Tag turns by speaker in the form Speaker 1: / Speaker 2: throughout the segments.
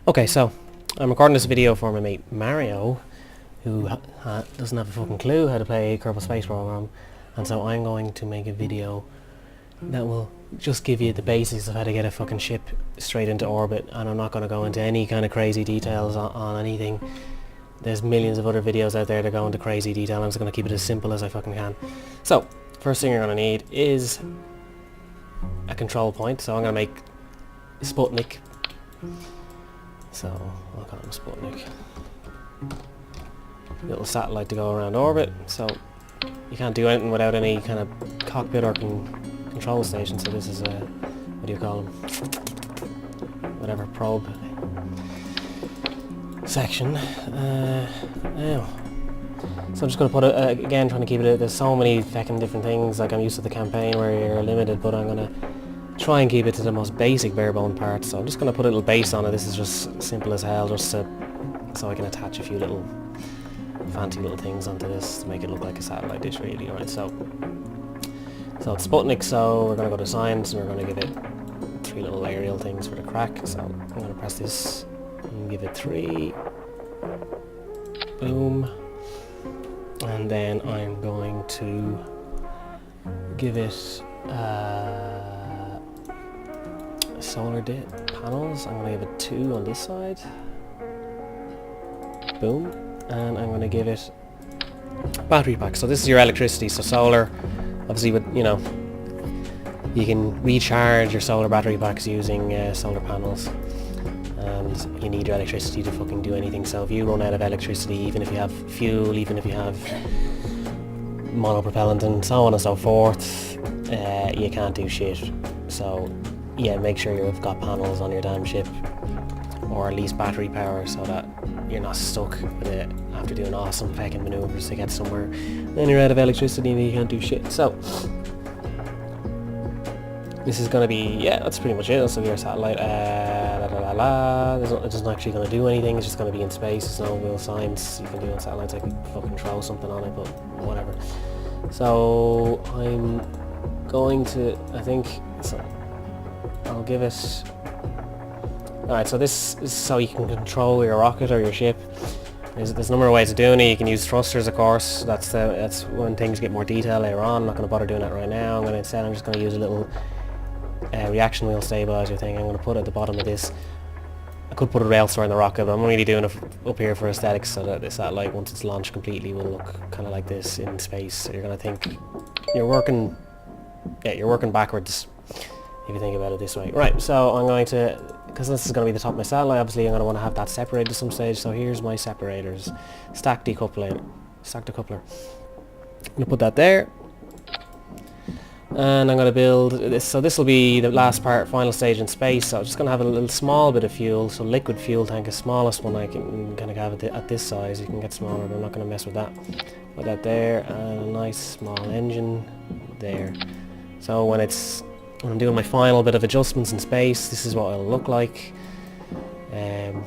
Speaker 1: Okay, so I'm recording this video for my mate Mario, who doesn't have a fucking clue how to play Kerbal Space Program, and so I'm going to make a video that will just give you the basics of how to get a fucking ship straight into orbit, and I'm not going to go into any kind of crazy details on anything. There's millions of other videos out there that go into crazy detail. I'm just going to keep it as simple as I fucking can. So, first thing you're going to need is a control point, so I'm going to make Sputnik. So, I'll call him Sputnik. Little satellite to go around orbit, so you can't do anything without any kind of cockpit or control station, so this is a, what do you call them? Whatever, probe section. Now, so I'm just going to put it, again, trying to keep it, there's so many fucking different things, like I'm used to the campaign where you're limited, but I'm going to try and keep it to the most basic bare bone parts. So I'm just going to put a little base on it. This is just simple as hell, just so I can attach a few little fancy little things onto this to make it look like a satellite dish, really. Alright, so it's Sputnik, so we're going to go to science and we're going to give it 3 little aerial things for the crack. So I'm going to press this and give it 3. Boom. And then I'm going to give it solar panels. I'm going to give it 2 on this side. Boom. And I'm going to give it battery pack. So this is your electricity. So solar, obviously, with you can recharge your solar battery packs using solar panels, and you need your electricity to fucking do anything. So if you run out of electricity, even if you have fuel, even if you have monopropellant and so on and so forth, you can't do shit. So yeah, make sure you've got panels on your damn ship, or at least battery power, so that you're not stuck with it after doing awesome fucking maneuvers to get somewhere. Then you're out of electricity and you can't do shit. So this is going to be, yeah, that's pretty much it. This will be our satellite. It isn't actually going to do anything. It's just going to be in space. There's no real science you can do on satellites. I could fucking throw something on it, but whatever. So I'm going to, I think, so I'll give it. Alright, so this is so you can control your rocket or your ship. There's a number of ways of doing it. You can use thrusters, of course. That's when things get more detailed later on. I'm not going to bother doing that right now. I'm just going to use a little reaction wheel stabilizer thing. I'm going to put it at the bottom of this. I could put a rail store in the rocket, but I'm really doing it up here for aesthetics, so that the satellite, once it's launched completely, will look kind of like this in space. So you're going to think you're working backwards if you think about it this way. Right, so I'm going to, because this is going to be the top of my satellite, obviously I'm going to want to have that separated at some stage. So here's my separators. Stack decoupler. I'm going to put that there. And I'm going to build this, so this will be the last part, final stage in space. So I'm just going to have a little small bit of fuel, so liquid fuel tank, the smallest one I can kind of have at this size. You can get smaller, but I'm not going to mess with that. Put that there, and a nice small engine there. So when I'm doing my final bit of adjustments in space, this is what it'll look like. And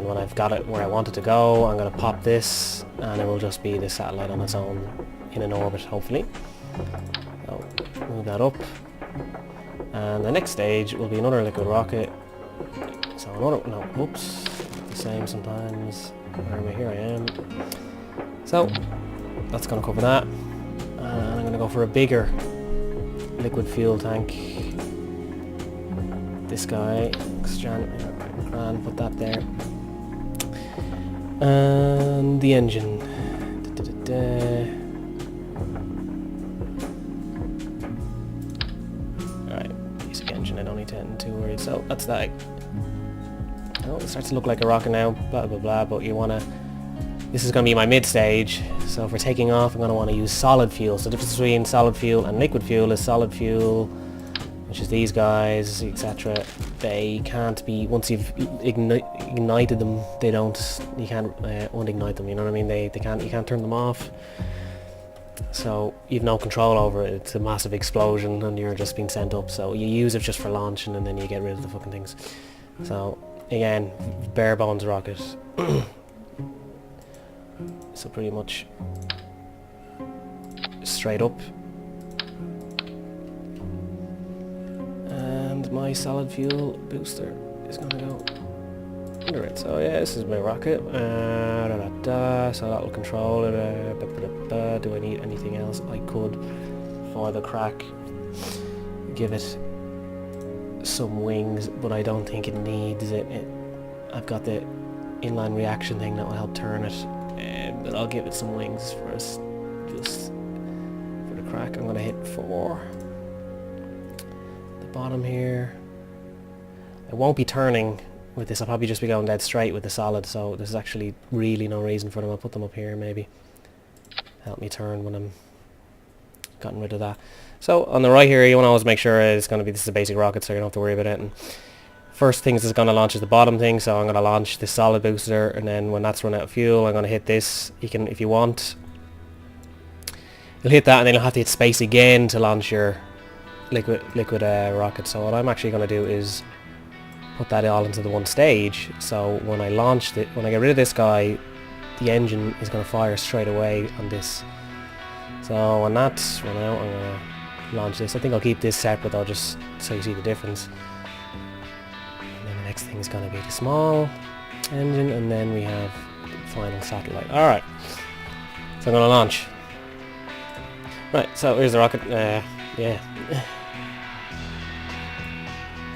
Speaker 1: when I've got it where I want it to go, I'm going to pop this, and it will just be the satellite on its own in an orbit, hopefully. So move that up, and the next stage will be another liquid rocket. So oops, the same sometimes. Where am I? Here I am. So that's going to cover that, and I'm going to go for a bigger liquid fuel tank. This guy, and put that there, and the engine. I don't need to get too worried. So that's that. Oh, it starts to look like a rocket now, blah blah blah, but you want to, this is going to be my mid stage, so for taking off I'm going to want to use solid fuel. So the difference between solid fuel and liquid fuel is solid fuel, which is these guys, etc. They can't be, once you've ignited them, you can't unignite them, you know what I mean? You can't turn them off. So you've no control over it. It's a massive explosion and you're just being sent up. So you use it just for launching and then you get rid of the fucking things. So again, bare bones rocket. So pretty much straight up. And my solid fuel booster is going to go under it. So yeah, this is my rocket. So that will control it. Do I need anything else? I could, for the crack, give it some wings, but I don't think it needs it. I've got the inline reaction thing that will help turn it, but I'll give it some wings first, just for the crack. I'm gonna hit 4. The bottom here. I won't be turning with this. I'll probably just be going dead straight with the solid, so there's actually really no reason for them. I'll put them up here, maybe help me turn when I'm gotten rid of that. So on the right here, you want to always make sure it's going to be, this is a basic rocket, so you don't have to worry about it. And first things it's going to launch is the bottom thing, so I'm going to launch this solid booster, and then when that's run out of fuel, I'm going to hit this. You can, if you want, you'll hit that, and then you'll have to hit space again to launch your liquid rocket. So what I'm actually going to do is put that all into the one stage, so when I launch it, when I get rid of this guy, the engine is going to fire straight away on this. So when that's run out, I'm going to launch this. I think I'll keep this separate though, just so you see the difference. And then the next thing is going to be the small engine, and then we have the final satellite. Alright, so I'm going to launch. Right, so here's the rocket. Yeah.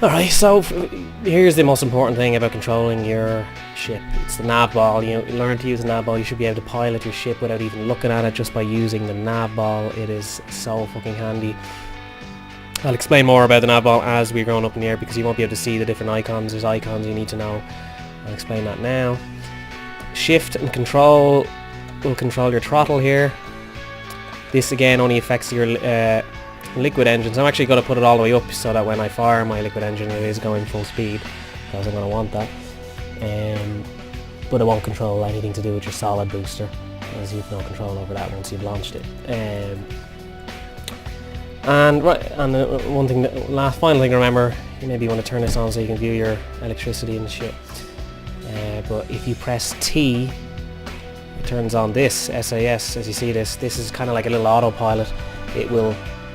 Speaker 1: Alright, so here's the most important thing about controlling your ship. It's the nav ball. You learn to use the nav ball. You should be able to pilot your ship without even looking at it, just by using the nav ball. It is so fucking handy. I'll explain more about the nav ball as we're going up in the air, because you won't be able to see the different icons. There's icons you need to know. I'll explain that now. Shift and control will control your throttle here. This again only affects your liquid engines. I'm actually going to put it all the way up so that when I fire my liquid engine it is going full speed, because I'm going to want that. But it won't control anything to do with your solid booster, as you've no control over that once you've launched it. And one thing, final thing to remember, maybe you want to turn this on so you can view your electricity and shit. But if you press T, it turns on this SAS. As you see, this is kind of like a little autopilot. It will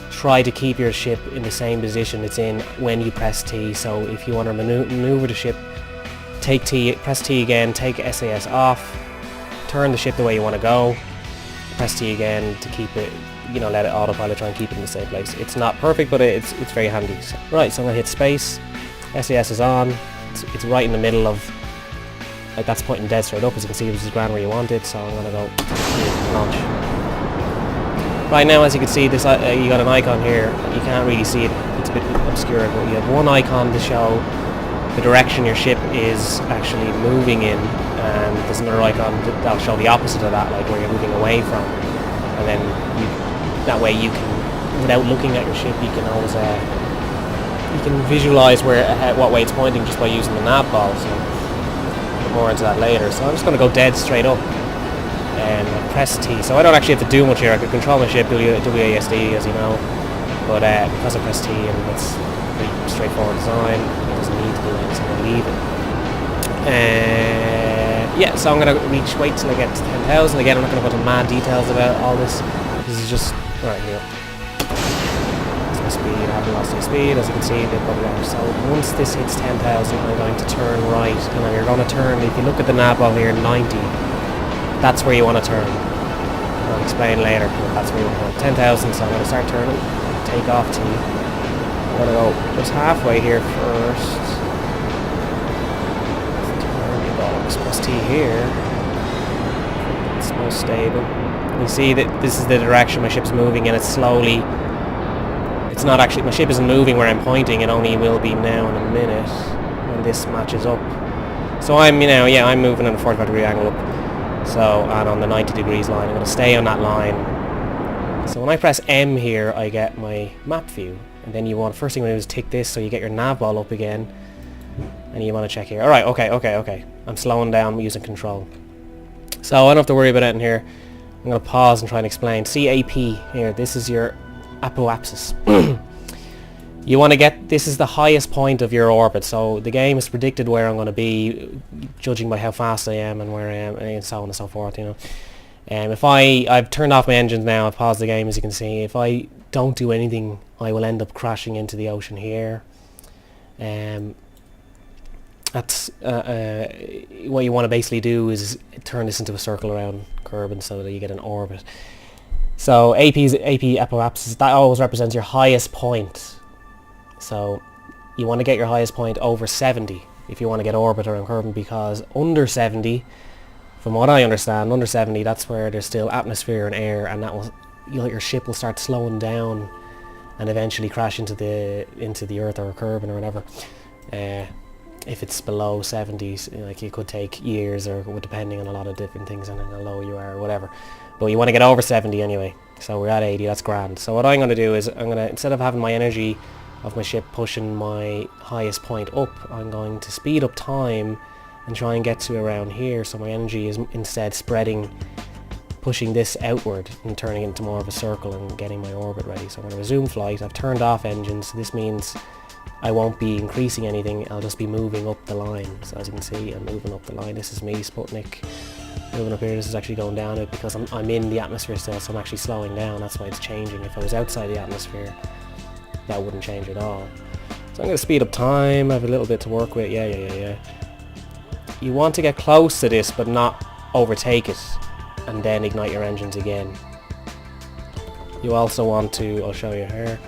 Speaker 1: try to keep your ship in the same position it's in when you press T. So if you want to maneuver the ship, take T, press T again, take SAS off, turn the ship the way you want to go, press T again to keep it, let it autopilot, try and keep it in the same place. It's not perfect, but it's very handy. So, right, so I'm going to hit space, SAS is on, it's right in the middle of, like, that's pointing dead straight up, as you can see, which is grand where you want it, so I'm going to go launch. Right now, as you can see, this you got an icon here. You can't really see it, it's a bit obscure, but you have one icon to show the direction your ship is actually moving in, and there's another icon that'll show the opposite of that, like where you're moving away from. And then that way you can, without looking at your ship, you can always you can visualize what way it's pointing just by using the nav ball. So I'll get more into that later. So I'm just going to go dead straight up and press T. So I don't actually have to do much here. I could control my ship WASD, as you know, but because I press T, and it's a pretty straightforward design, it doesn't need to do anything, so I'm going to leave it. Yeah, so I'm going to wait till I get to 10,000. Again, I'm not going to go into mad details about all this. This is just, alright, here. That's my speed, I have velocity speed, as you can see, they've got it. So once this hits 10,000, I'm going to turn right, and then you're going to turn, if you look at the nav ball here, 90, that's where you want to turn. I'll explain later, but that's where you want to turn. 10,000, so I'm going to start turning, take off T. I'm going to go just halfway here first. Press T here. It's most stable. You see that this is the direction my ship's moving, and it's slowly. It's not actually, my ship isn't moving where I'm pointing. It only will be now in a minute when this matches up. So I'm moving in a 45-degree angle up. So, and on the 90 degrees line, I'm going to stay on that line. So when I press M here, I get my map view, and then first thing you want to do is tick this, so you get your nav ball up again. And you want to check here. Alright, okay. I'm slowing down using control. So I don't have to worry about it in here. I'm going to pause and try and explain. CAP here, this is your apoapsis. You want to get, this is the highest point of your orbit. So the game has predicted where I'm going to be, judging by how fast I am and where I am, and so on and so forth, if I've turned off my engines now, I've paused the game, as you can see. If I don't do anything, I will end up crashing into the ocean here. And That's what you want to basically do is turn this into a circle around kerbin so that you get an orbit. So AP apoapsis, that always represents your highest point. So you want to get your highest point over 70 if you want to get orbit around kerbin, because under 70, from what I understand, under 70 that's where there's still atmosphere and air, and that will, your ship will start slowing down and eventually crash into the Earth or kerbin or whatever. If it's below 70s, like, it could take years, or depending on a lot of different things and how low you are or whatever. But you want to get over 70 anyway. So we're at 80, that's grand. So what I'm going to do is, instead of having my energy of my ship pushing my highest point up, I'm going to speed up time and try and get to around here, so my energy is instead spreading, pushing this outward and turning it into more of a circle and getting my orbit ready. So I'm going to resume flight. I've turned off engines, so this means I won't be increasing anything, I'll just be moving up the line. So as you can see, I'm moving up the line. This is me, Sputnik, moving up here. This is actually going down it because I'm in the atmosphere still, so I'm actually slowing down. That's why it's changing. If I was outside the atmosphere, that wouldn't change at all. So I'm going to speed up time. I have a little bit to work with. Yeah. You want to get close to this, but not overtake it, and then ignite your engines again. You also want to, I'll show you here,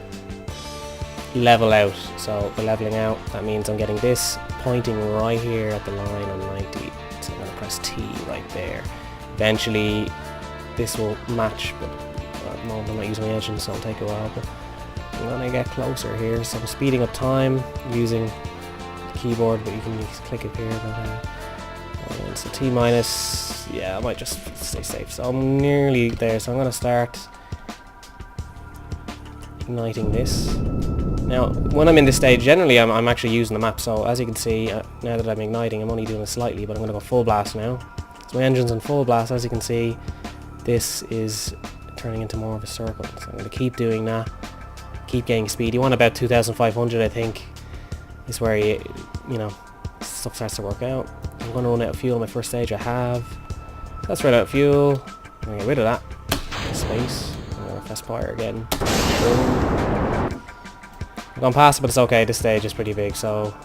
Speaker 1: level out. So for leveling out, that means I'm getting this pointing right here at the line on 90. So I'm going to press T right there. Eventually this will match, but at the moment I'm not using my engine, so it'll take a while. But I'm going to get closer here, so I'm speeding up time using the keyboard, but you can click it here. But, so T minus, yeah, I might just stay safe. So I'm nearly there, so I'm going to start igniting this. Now, when I'm in this stage, generally I'm actually using the map, so as you can see, now that I'm igniting, I'm only doing it slightly, but I'm going to go full blast now. So my engine's on full blast. As you can see, this is turning into more of a circle, so I'm going to keep doing that, keep getting speed. You want about 2,500, I think, is where you know, stuff starts to work out. I'm going to run out of fuel in my first stage. I have. That's right, out of fuel. I'm going to get rid of that. Space. I'm going to press fire again. Boom. I've gone past it, but it's okay. This stage is pretty big, so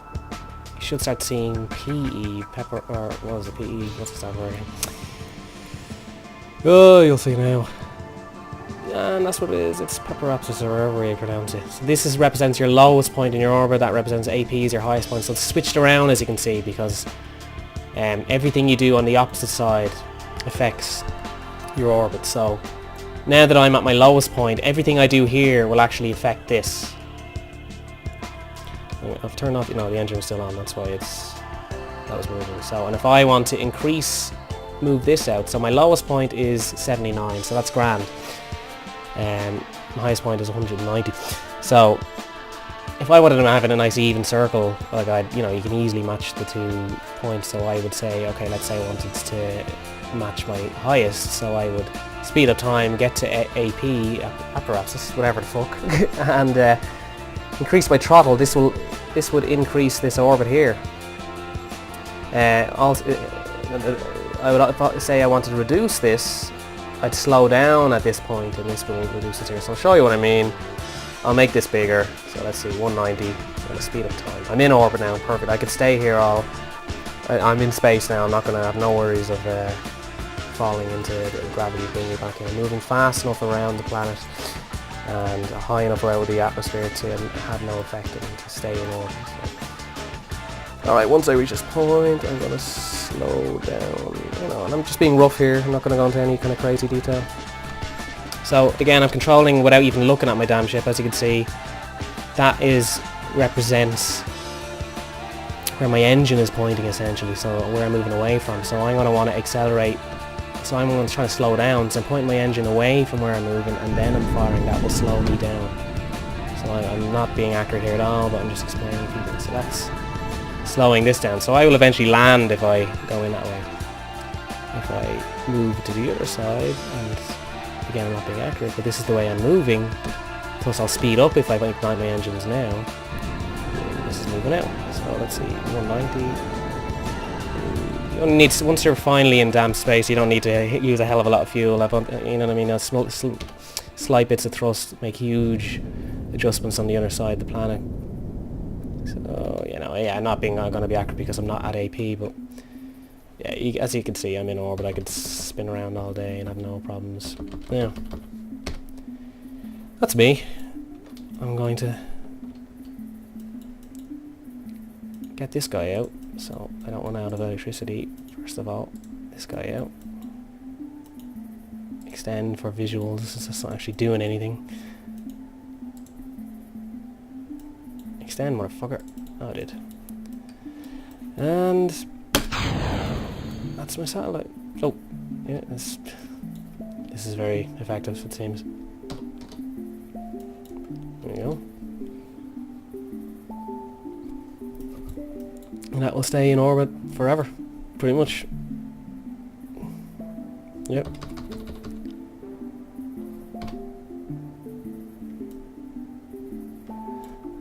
Speaker 1: you should start seeing PE, pepper, or what was it, PE? What's the sound word? Oh, you'll see now. And that's what it is. It's Pepperopsis, or however you pronounce it. So this represents your lowest point in your orbit. That represents AP is your highest point. So it's switched around, as you can see, because everything you do on the opposite side affects your orbit. So now that I'm at my lowest point, everything I do here will actually affect this. I've turned off, the engine was still on, that's why that was moving. So, and if I want to move this out, so my lowest point is 79, so that's grand. My highest point is 190. So, if I wanted to have a nice even circle, like you can easily match the 2 points. So I would say, okay, let's say I wanted to match my highest, so I would speed up time, get to AP, apparatus, whatever the fuck, and increase my throttle. This would increase this orbit here. Also, I would say I wanted to reduce this, I'd slow down at this point, and this will reduce it here. So I'll show you what I mean. I'll make this bigger. So let's see, 190. I'm going to speed up time. I'm in orbit now, perfect. I could stay here I'm in space now. I'm not going to have no worries of falling into gravity, bringing me back in. I'm moving fast enough around the planet and high enough out of the atmosphere to have no effect on it, to stay in orbit. So. Alright, once I reach this point, I'm going to slow down. And I'm just being rough here. I'm not going to go into any kind of crazy detail. So again, I'm controlling without even looking at my damn ship. As you can see, that represents where my engine is pointing, essentially, so where I'm moving away from. So I'm going to want to accelerate. So I'm going to try to slow down. So I'm pointing my engine away from where I'm moving, and then I'm firing. That will slow me down. So I'm not being accurate here at all, but I'm just explaining to people. So that's slowing this down. So I will eventually land if I go in that way. If I move to the other side, and again, I'm not being accurate, but this is the way I'm moving. Plus I'll speed up if I ignite my engines now. This is moving out. So let's see, 190. You only need, once you're finally in damp space, you don't need to use a hell of a lot of fuel. You know what I mean? Slight bits of thrust make huge adjustments on the other side of the planet. So, know, yeah, not being going to be accurate because I'm not at AP, but yeah, as you can see, I'm in orbit. I could spin around all day and have no problems. Yeah, that's me. I'm going to get this guy out, so I don't run out of electricity. First of all, this guy out. Extend for visuals. This is not actually doing anything. Extend, motherfucker. Oh, I did. And that's my satellite. Oh, yeah, this is very effective, it seems. There you go. And that will stay in orbit forever, pretty much. Yep.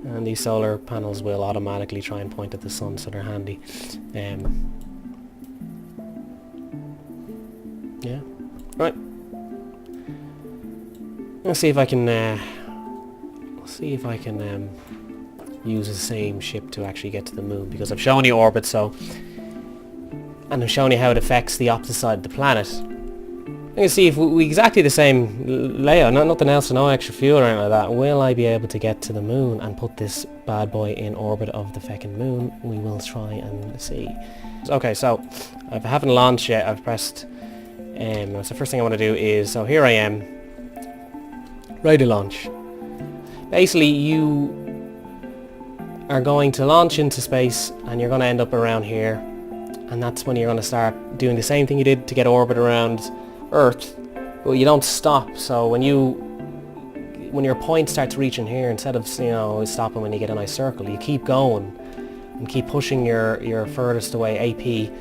Speaker 1: And these solar panels will automatically try and point at the sun, so they're handy. Yeah. Right. Let's see if I can. Use the same ship to actually get to the moon, because I've shown you orbit, so, and I've shown you how it affects the opposite side of the planet. I'm going to see if we exactly the same layout, nothing else, no extra fuel or anything like that. Will I be able to get to the moon and put this bad boy in orbit of the feckin' moon? We will try and see. Okay, so I haven't launched yet. I've pressed. So the first thing I want to do is, so here I am, ready to launch. Basically, you are going to launch into space and you're going to end up around here, and that's when you're going to start doing the same thing you did to get orbit around Earth, but you don't stop. So when your point starts reaching here, instead of, you know, stopping when you get a nice circle, you keep going and keep pushing your furthest away AP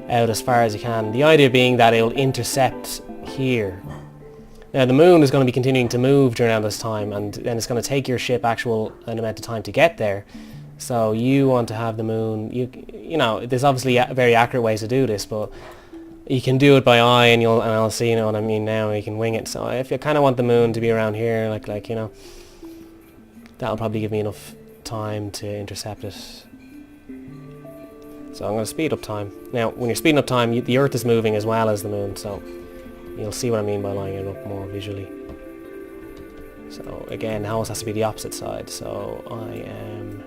Speaker 1: out as far as you can. The idea being that it'll intercept here. Now the moon is going to be continuing to move during this time, and then it's going to take your ship an amount of time to get there. So you want to have the moon, you know, there's obviously very accurate ways to do this, but you can do it by eye, and I'll see, you know what I mean now, you can wing it. So if you kind of want the moon to be around here, like you know, that'll probably give me enough time to intercept it. So I'm going to speed up time. Now when you're speeding up time, the Earth is moving as well as the moon, so you'll see what I mean by lining it up more visually. So again, now it has to be the opposite side. So I am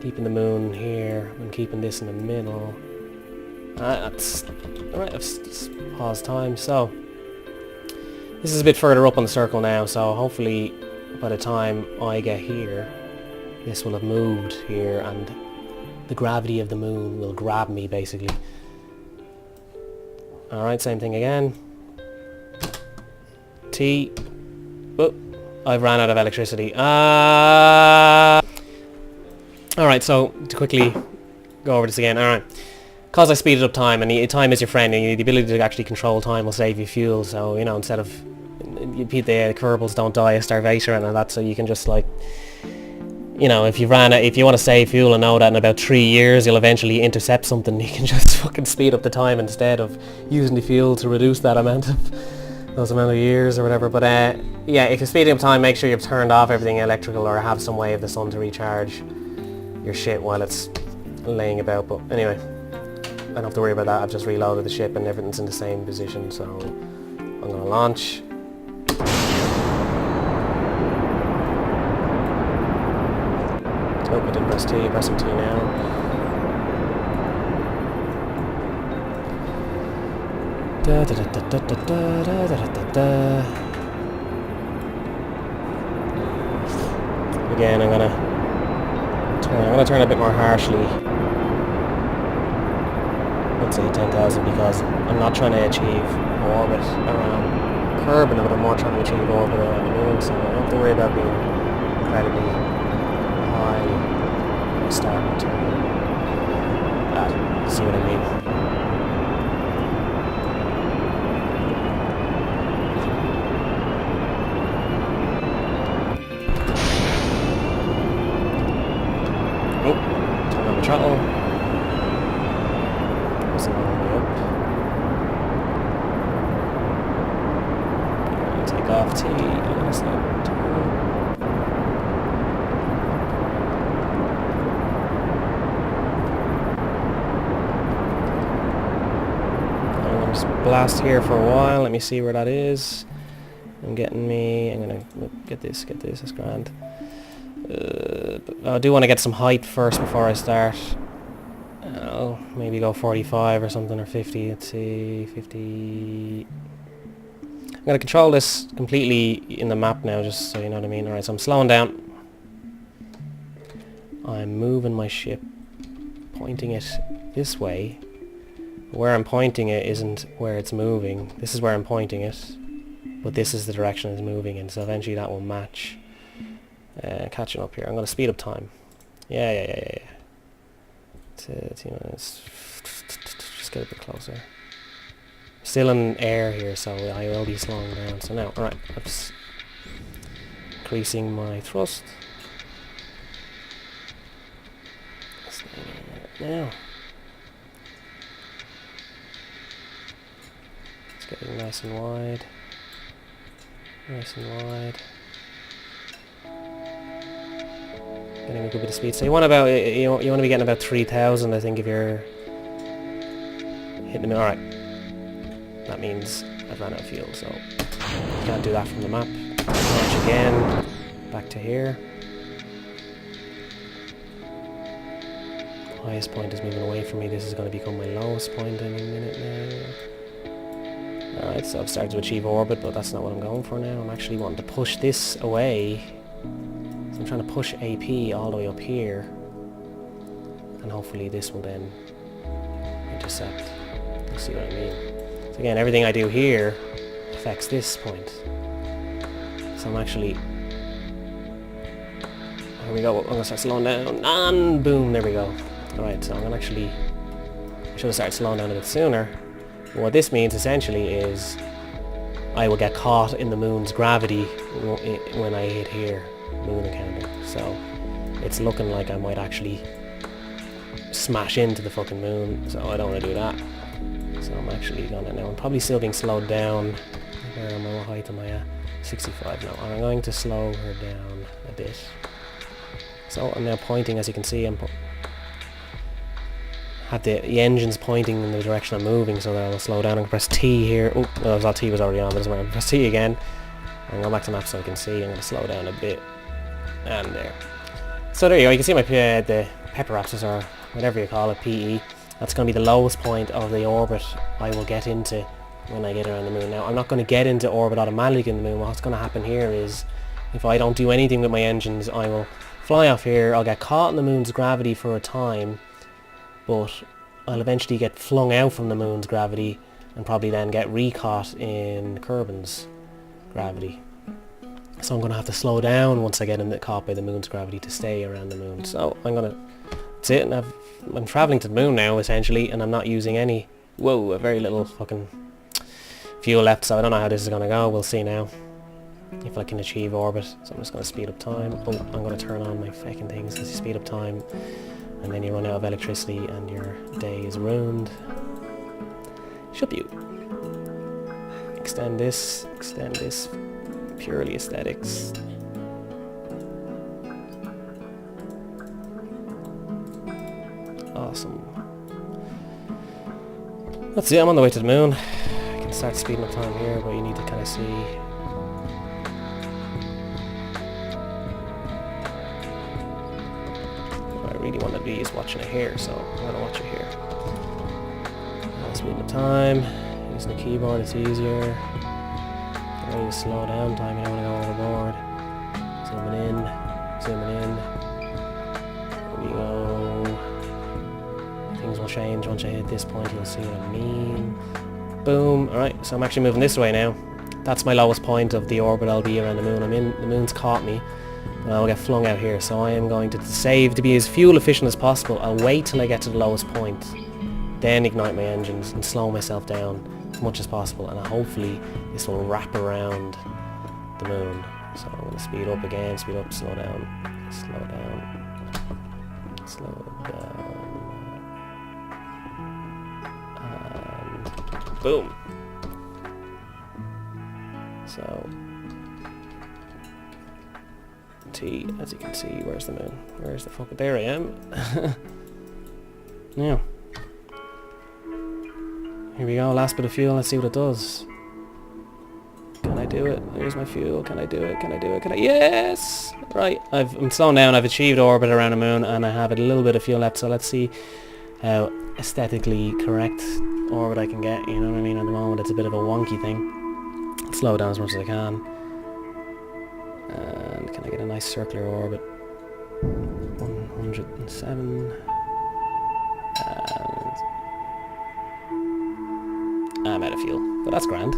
Speaker 1: keeping the moon here and keeping this in the middle. That's alright. I've paused time. So this is a bit further up on the circle now. So hopefully by the time I get here, this will have moved here, and the gravity of the moon will grab me basically. Alright, same thing again. T. Oh, I've ran out of electricity. Alright, so to quickly go over this again. Alright. Because I speeded up time, and time is your friend, and the ability to actually control time will save you fuel, so, you know, instead of the Kerbals don't die of starvation and all that, so you can just, like, you know, if you want to save fuel and know that in about 3 years you'll eventually intercept something, you can just fucking speed up the time instead of using the fuel to reduce that amount of years or whatever. But yeah, if you're speeding up time, make sure you've turned off everything electrical or have some way of the sun to recharge your shit while it's laying about. But anyway, I don't have to worry about that. I've just reloaded the ship and everything's in the same position, so I'm going to launch. Oh, I didn't press T, pressing T now. Da da da da da da da da da da. Again, I'm gonna turn a bit more harshly. Let's say 10,000, because I'm not trying to achieve orbit around Kerbin, but I'm more trying to achieve orbit around the moon, so I don't have to worry about being incredibly high starting to that. See what I mean? Oh, turn on the throttle. Press it all the way up. Take off T. Let's not turn. Just blast here for a while. Let me see where that is. I'm gonna get this, that's grand. I do want to get some height first before I start. I'll maybe go 45 or something, or 50, let's see, 50... I'm going to control this completely in the map now, just so you know what I mean. Alright, so I'm slowing down. I'm moving my ship, pointing it this way. Where I'm pointing it isn't where it's moving. This is where I'm pointing it, but this is the direction it's moving in, so eventually that will match. Catching up here. I'm going to speed up time. Yeah. Just get a bit closer. Still in air here, so I will be slowing down. So now, alright, I'm just increasing my thrust. Now. It's getting nice and wide. Nice and wide. Getting a good bit of speed. So you want to be getting about 3,000, I think, if you're hitting them. Alright. That means I've run out of fuel, so you can't do that from the map. Launch again. Back to here. Highest point is moving away from me. This is going to become my lowest point any minute now. Alright, so I've started to achieve orbit, but that's not what I'm going for now. I'm actually wanting to push this away. So I'm trying to push AP all the way up here. And hopefully this will then intercept. You see what I mean? So again, everything I do here affects this point. So I'm actually... Here we go. I'm going to start slowing down. And boom, there we go. Alright, so I'm going to actually... I should have started slowing down a bit sooner. But what this means essentially is I will get caught in the moon's gravity when I hit here. Moon encounter. So it's looking like I might actually smash into the fucking moon. So I don't want to do that. So I'm actually gonna... Now I'm probably still being slowed down. Where am I? What height am I at? 65 now. I'm going to slow her down a bit. So I'm now pointing, as you can see, I'm had the engine's pointing in the direction I'm moving, so that I will slow down. I can press T here. Oh, well, that T was already on, but it doesn't matter. Press T again. And go back to map so I can see. I'm going to slow down a bit. And there. So there you go. You can see my the pepper raptors, or whatever you call it, PE. That's going to be the lowest point of the orbit I will get into when I get around the moon. Now, I'm not going to get into orbit automatically in the moon. What's going to happen here is, if I don't do anything with my engines, I will fly off here. I'll get caught in the moon's gravity for a time, but I'll eventually get flung out from the moon's gravity and probably then get re-caught in Kerbin's gravity. So I'm going to have to slow down once I get caught by the moon's gravity to stay around the moon. So I'm going to... That's it. And I'm travelling to the moon now, essentially, and I'm not using any... Whoa, a very little fucking fuel left, so I don't know how this is going to go. We'll see now if I can achieve orbit. So I'm just going to speed up time. Oh, I'm going to turn on my fucking things because you speed up time and then you run out of electricity and your day is ruined. Should be. Extend this, purely aesthetics. Awesome. That's it, I'm on the way to the moon. I can start speeding up time here, but you need to kind of see. What I really want to be is watching it here, so I'm going to watch it here. Speeding up time, using the keyboard, it's easier. Get ready to slow down time, you don't want to go overboard. Zooming in, zooming in. There we go. Things will change once I hit this point, you'll see what I mean. Boom. Alright, so I'm actually moving this way now. That's my lowest point of the orbit I'll be around the moon. The moon's caught me, and I'll get flung out here. So I am going to save to be as fuel efficient as possible. I'll wait till I get to the lowest point, then ignite my engines and slow myself down as much as possible, and hopefully this will wrap around the moon. So I'm going to speed up again, speed up, slow down, slow down, slow down. Boom. So T, as you can see, where's the moon? Where's the fuck? There I am. Now, here Here we go, last bit of fuel, let's see what it does. Can I do it? Here's my fuel, can I do it? Can I do it? Can I? Yes! Right, I'm slowing down, I've achieved orbit around the moon and I have a little bit of fuel left, so let's see how aesthetically correct orbit I can get, you know what I mean? At the moment it's a bit of a wonky thing. Let's slow down as much as I can. And can I get a nice circular orbit? 107. And I'm out of fuel, but that's grand.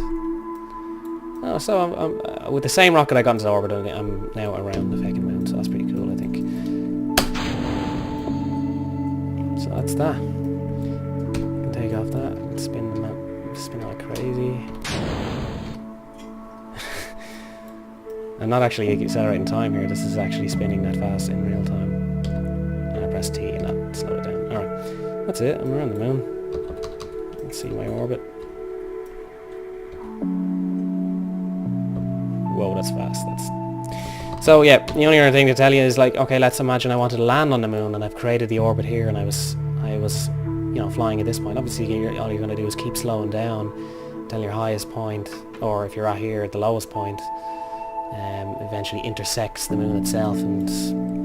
Speaker 1: Oh, so I'm with the same rocket I got into orbit, I'm now around the fucking moon, so that's pretty cool, I think. So that's that. I can take off that, and spin like crazy. I'm not actually accelerating time here, this is actually spinning that fast in real time. And I press T and that slowed it down. Alright, that's it, I'm around the moon. Let's see my orbit. Whoa, that's fast. So yeah, the only other thing to tell you is like, okay, let's imagine I wanted to land on the moon and I've created the orbit here and I was you know, flying at this point. Obviously all you're going to do is keep slowing down until your highest point, or if you're at here at the lowest point, eventually intersects the moon itself, and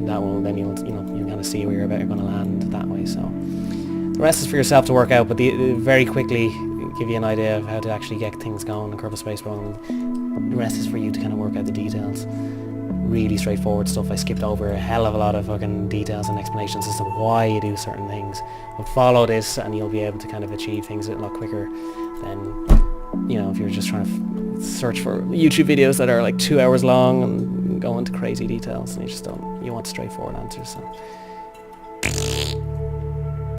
Speaker 1: that will then you'll kind of see where you're going to land that way. So the rest is for yourself to work out, but very quickly give you an idea of how to actually get things going in Kerbal Space Program. The rest is for you to kind of work out the details. Really straightforward stuff. I skipped over a hell of a lot of fucking details and explanations as to why you do certain things. But follow this and you'll be able to kind of achieve things a lot quicker than, you know, if you're just trying to search for YouTube videos that are like 2 hours long and go into crazy details and you want straightforward answers. So